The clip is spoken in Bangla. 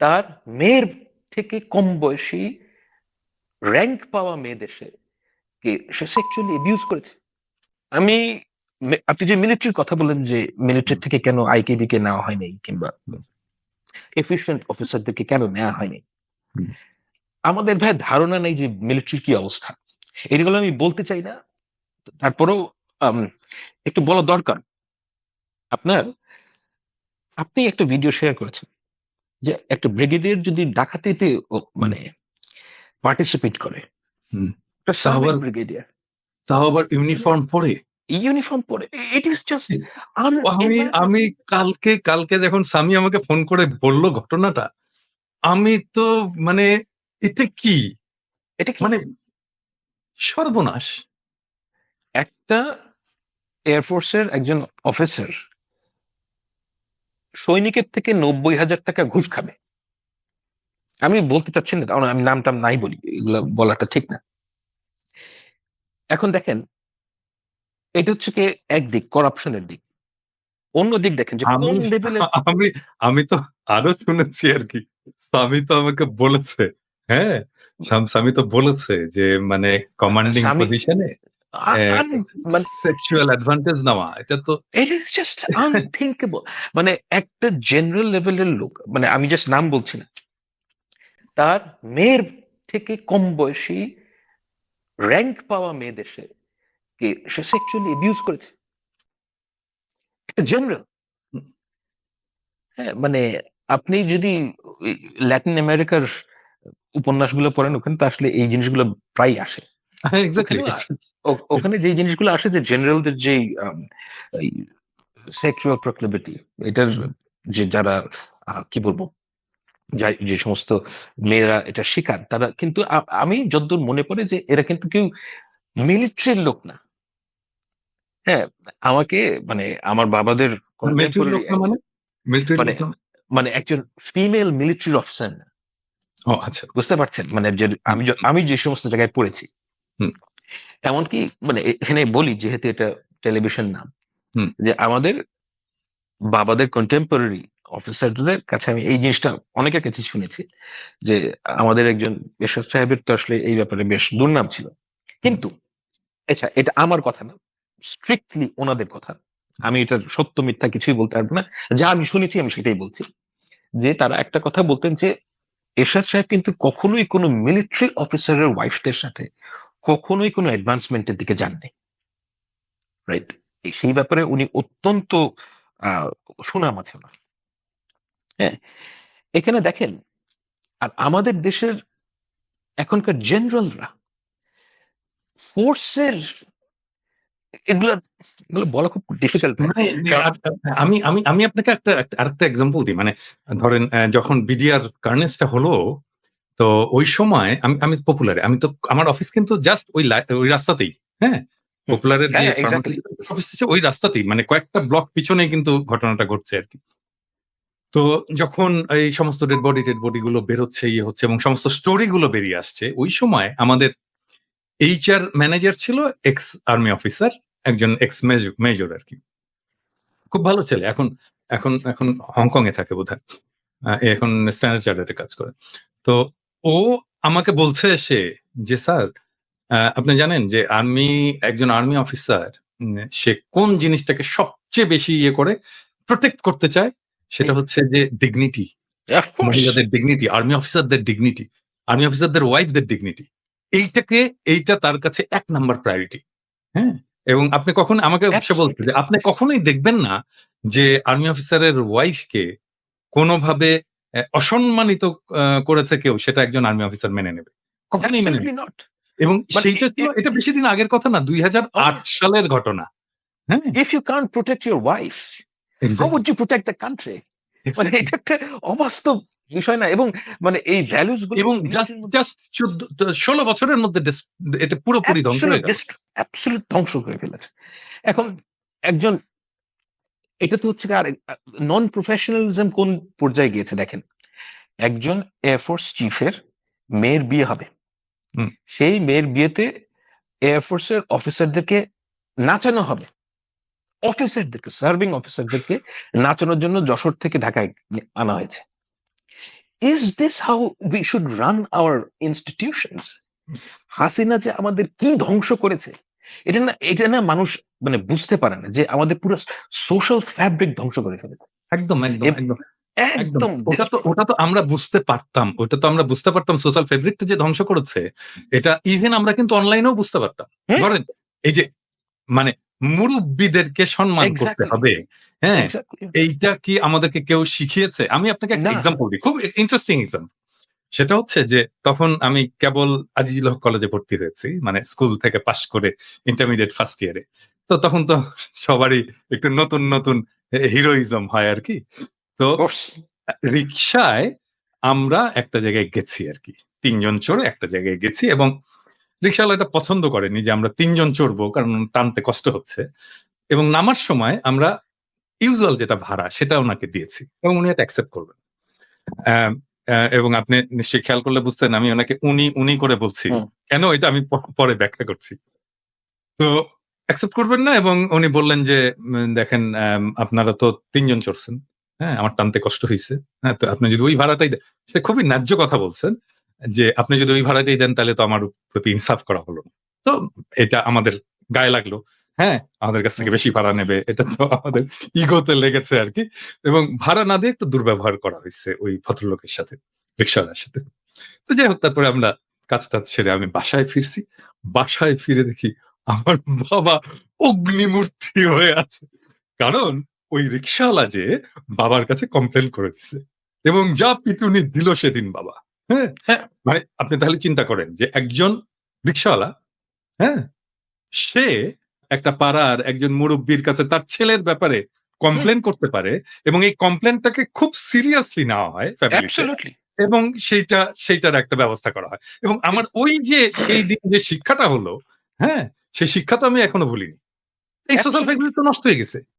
তার মেয়ের থেকে কম বয়সী র্যাঙ্ক পাওয়া মেয়েদের কে সে সেক্সুয়ালি অ্যাবিউজ করেছে। আমি আপনি যে মিলিটারির কথা বললেন যে মিলিটারি হুম, থেকে কেন আইকেবি কে নেওয়া হয়নি কিংবা এফিশিয়েন্ট অফিসারদেরকে কেন নেওয়া হয়নি, হুম। আমাদের ভাই ধারণা নেই যে মিলিটারির কি অবস্থা। এগুলো আমি বলতে চাই না, তারপরেও আম, একটু বলা দরকার। আপনার আপনি একটা ভিডিও শেয়ার করেছেন যে একটা ব্রিগেডিয়ার যদি ডাকাতিতে হুম, মানে পার্টিসিপেট করে, হুম। একটা তাও সার্ভিস আবার ব্রিগেডিয়ার, তাও আবার মানে ইউনিফর্ম পরে। ইউনিফর্ম পরে, ইট ইজ জাস্ট আমি আমি আনইমাজিনেবল। কালকে কালকে যখন স্বামী আমাকে ফোন করে বলল ঘটনাটা, আমি তো মানে এতে কি এটা কি মানে সর্বনাশ। একটা এয়ারফোর্সের একজন অফিসার সৈনিকের থেকে 90,000 টাকা ঘুষ খাবে? আমি বলতে চাচ্ছি না, কারণ আমি নাম টাম নাই বলি, এগুলো বলাটা ঠিক না। এখন দেখেন, এটা হচ্ছে কি একদিক করাপশনের দিক, অন্য দিক দেখেন যে আমি কোন লেভেলের। আমি আমি তো আরো শুনেছি আর কি। স্বামী তো আমাকে বলেছে, হ্যাঁ, স্বামী তো বলেছে যে মানে কমান্ডিং স্বামী পজিশনে মানে সেক্সুয়াল অ্যাডভান্টেজ নেওয়া এটা তো। It is just unthinkable. মানে একটা জেনারেল লেভেলের লোক, মানে আমি জাস্ট নাম বলছি না, তার মেয়ের থেকে কম বয়সী র্যাঙ্ক পাওয়া মেয়েদের কে সে সেক্সুয়ালি অ্যাবিউজ করেছে, একটা জেনারেল। হ্যাঁ, মানে আপনি যদি ওই ল্যাটিন আমেরিকার উপন্যাসগুলো পড়েন, ওখানে তো আসলে এই জিনিসগুলো প্রায় আসে। এক্স্যাক্টলি। ওখানে ওখানে যে জিনিসগুলো আসে যে জেনারেলদের যে সেক্সুয়াল প্রক্লিভিটি, এটার যে যারা কি বলবো, যে সমস্ত মেয়েরা এটা শিকার, তারা কিন্তু আমি যতদূর মনে পড়ে যে এরা কিন্তু কেউ মিলিটারির লোক না। হ্যাঁ, আমাকে মানে আমার বাবাদের মিলিটারির কন্টেম্পোরারি লোক না মানে? মিলিটারির মানে লোক না? মানে একজন ফিমেল মিলিটারি অফিসার, ও আচ্ছা। বুঝতে পারছেন? মানে যে হুম, আমি যে সমস্ত জায়গায় পড়েছি, হুম, এমনকি মানে এখানে বলি যেহেতু এটা টেলিভিশন নাম, হুম, যে আমাদের বাবাদের কন্টেম্পোরারি অফিসারদের কাছে আমি এই জিনিসটা অনেকের কাছে শুনেছি যে আমাদের একজন এরশাদ সাহেবের তো আসলে এই ব্যাপারে বেশ দুর্নাম ছিল। হুম, কিন্তু আচ্ছা, এটা আমার কথা না, স্ট্রিক্টলি ওনাদের কথা। আমি এটার সত্য মিথ্যা কিছুই বলতে পারবো না, যা আমি শুনেছি আমি সেটাই বলছি। যে তারা একটা কথা বলতেন যে এরশাদ সাহেব কিন্তু কখনোই কোনো মিলিটারি অফিসারের ওয়াইফদের সাথে কখনোই কোনো অ্যাডভান্সমেন্টের দিকে যাননি, রাইট? সেই ব্যাপারে উনি অত্যন্ত আহ সুনাম আছে ওনার। হ্যাঁ, এখানে দেখেন, আর আমাদের দেশের এখনকার জেনারেলরা ফোর্সের এগুলা এগুলো বলা খুব ডিফিকাল্ট ভাই। মানে কারণ আমি আমি আমি আপনাকে আরেকটা এক্সাম্পল দিই। মানে ধরেন যখন বিডিআর কার্নেসটা হলো, তো ওই সময় আমি আমি পপুলারে, আমি তো আমার অফিস কিন্তু জাস্ট ওই রাস্তাতেই, হ্যাঁ, হুম, পপুলারের যে হ্যাঁ এক্স্যাক্টলি। ফার্মাসিউটিক্যাল অফিস আছে ওই রাস্তাতেই, মানে কয়েকটা ব্লক পিছনেই কিন্তু ঘটনাটা ঘটছে আর কি। তো যখন এই সমস্ত ডেড বডি গুলো বেরোচ্ছে, ইয়ে হচ্ছে এবং সমস্ত স্টোরি গুলো বেরিয়ে আসছে, ওই সময় আমাদের এইচআর ম্যানেজার ছিল এক্স আর্মি অফিসার, একজন এক্স মেজর আর কি। খুব ভালো ছেলে, এখন এখন এখন হংকং এ থাকে বোধহয়। এখন স্ট্যান্ডার্ড চার্টার্ডে কাজ করে। তো ও আমাকে বলছে সে যে স্যার, আপনি জানেন যে একজন আর্মি অফিসার সে কোন জিনিসটাকে সবচেয়ে বেশি ইয়ে করে প্রোটেক্ট করতে চায়, সেটা হচ্ছে যে ডিগনিটি, অফকোর্স। মহিলাদের ডিগনিটি, আর্মি অফিসারদের ডিগনিটি, আর্মি অফিসারদের ওয়াইফদের ডিগনিটি। এইটা তার কাছে 1 নাম্বার প্রায়োরিটি। হ্যাঁ, এবং আপনি কখন আমাকে সে বলছে অ্যাবসলিউটলি। যে আপনি কখনোই দেখবেন না যে আর্মি অফিসারের ওয়াইফকে কোনোভাবে অসম্মানিত করেছে কেউ, সেটা একজন আর্মি অফিসার মেনে নেবে, কখনোই মেনে অ্যাবসলিউটলি নেবে। নট। এবং মানে সেইটা ছিল, এটা বেশি দিন আগের কথা না, 2008 সালের ঘটনা। হ্যাঁ, if you can't protect your wife, how exactly, would you protect the country? মানে এক্স্যাক্টলি। এটা একটা অবাস্তব বিষয় না? এবং মানে এই ভ্যালুস গুলো এবং জাস্ট মিলিটারির মধ্যে জাস্ট 16 বছরের মধ্যে এটা পুরোপুরি ধ্বংস হয়ে গেল। অ্যাবসলিউট ধ্বংস করে ফেলেছে। এখন একজন, এটা তো হচ্ছে আর নন প্রফেশনালিজম কোন পর্যায়ে গিয়েছে দেখেন। একজন এয়ারফোর্স চিফের মেয়ের বিয়ে হবে, হুম, সেই মেয়ের বিয়েতে এয়ারফোর্সের অফিসারদেরকে নাচানো হবে, অফিসারদেরকে, সার্ভিং অফিসারদেরকে নাচানোর জন্য যশোর থেকে ঢাকায় আনা হয়েছে। Is this how we should run our institutions? Hasina যে আমাদের কি ধ্বংস করেছে, এটা না মানুষ মানে বুঝতে পারে না যে আমাদের পুরো সোশ্যাল ফ্যাব্রিক ধ্বংস করে ফেলেছে। একদম, একদম, একদম, একদম। একদম ওটা তো আমরা বুঝতে পারতাম। ওটা তো আমরা বুঝতে পারতাম সোশ্যাল ফেব্রিকটা যে ধ্বংস করেছে, এটা ইভেন আমরা কিন্তু অনলাইনেও বুঝতে পারতাম। হুম। ধরেন এই যে মানে মুরুব্বিদেরকে সম্মান করতে Exactly. হবে। হ্যাঁ? Exactly. এইটা কি আমাদেরকে কেউ শিখিয়েছে? আমি আপনাকে একটা না। এক্সাম্পল দিই। খুব ইন্টারেস্টিং এক্সাম্পল। সেটা হচ্ছে যে তখন আমি কেবল আজিজুল হক কলেজে ভর্তি হয়েছি। মানে স্কুল থেকে পাশ করে ইন্টারমিডিয়েট ফার্স্ট ইয়ারে। তো তখন তো সবারই একটু নতুন, নতুন হিরোইজম হয় আরকি। তো Of course. রিক্সায় আমরা একটা জায়গায় গেছি আরকি। ৩ জন চড়ে একটা জায়গায় গেছি এবং রিক্শাওয়ালা এটা পছন্দ করেনি যে আমরা ৩ জন চড়বো কারণ টানতে কষ্ট হচ্ছে। এবং নামার সময় আমরা ইউজুয়াল যেটা ভাড়া সেটা উনাকে দিয়েছি এবং উনি এটা অ্যাকসেপ্ট করবেন। এবং আপনি নিশ্চয়ই খেয়াল করলে বুঝতেন আমি ওনাকে উনি করে বলছি। হুম। কেন এটা আমি পরে ব্যাখ্যা করছি। তো অ্যাকসেপ্ট করবেন না এবং উনি বললেন যে দেখেন আপনারা তো ৩ জন চড়ছেন। হ্যাঁ? আমার টানতে কষ্ট হইছে। হ্যাঁ? তো আপনি যদি ওই ভাড়াটাই দেন, সে খুবই ন্যায্য কথা বলছেন যে আপনি যদি ওই ভাড়াটাই দেন তাহলে তো আমার প্রতি ইনসাফ করা হলো না। তো এটা আমাদের গায়ে লাগলো। হ্যাঁ? আমাদের কাছ থেকে বেশি ভাড়া নেবে। এটা তো আমাদের ইগোতে লেগেছে আরকি। এবং ভাড়া না দিয়ে একটু দুর্ব্যবহার করা হইছে ওই ভদ্রলোকের সাথে, রিক্শাওয়ালার সাথে। তো যাই হোক তারপরে আমরা কাজ-টাজ সেরে আমি বাসায় ফিরছি। বাসায় ফিরে দেখি আমার বাবা অগ্নিমূর্তি হয়ে আছে। কারণ ওই রিক্শাওয়ালা যে বাবার কাছে কমপ্লেইন করে দিছে। এবং যা পিটুনি দিল সেদিন বাবা। হ্যাঁ? হ্যাঁ। মানে আপনি তাহলে চিন্তা করেন যে একজন রিক্শাওয়ালা, হ্যাঁ? সে একটা পাড়ার একজন মুরুব্বির কাছে তার ছেলের ব্যাপারে কমপ্লেইন করতে পারে এবং এই কমপ্লেইনটাকে খুব সিরিয়াসলি নেওয়া হয় ফ্যামিলিতে। Absolutely. এবং সেইটার একটা ব্যবস্থা করা হয়। এবং আমার ওই যে সেই দিন যে শিক্ষাটা হলো, হ্যাঁ? সেই শিক্ষা তো আমি এখনো ভুলিনি। এই সোশ্যাল Absolutely. ফেব্রিক তো নষ্ট হয়ে গেছে।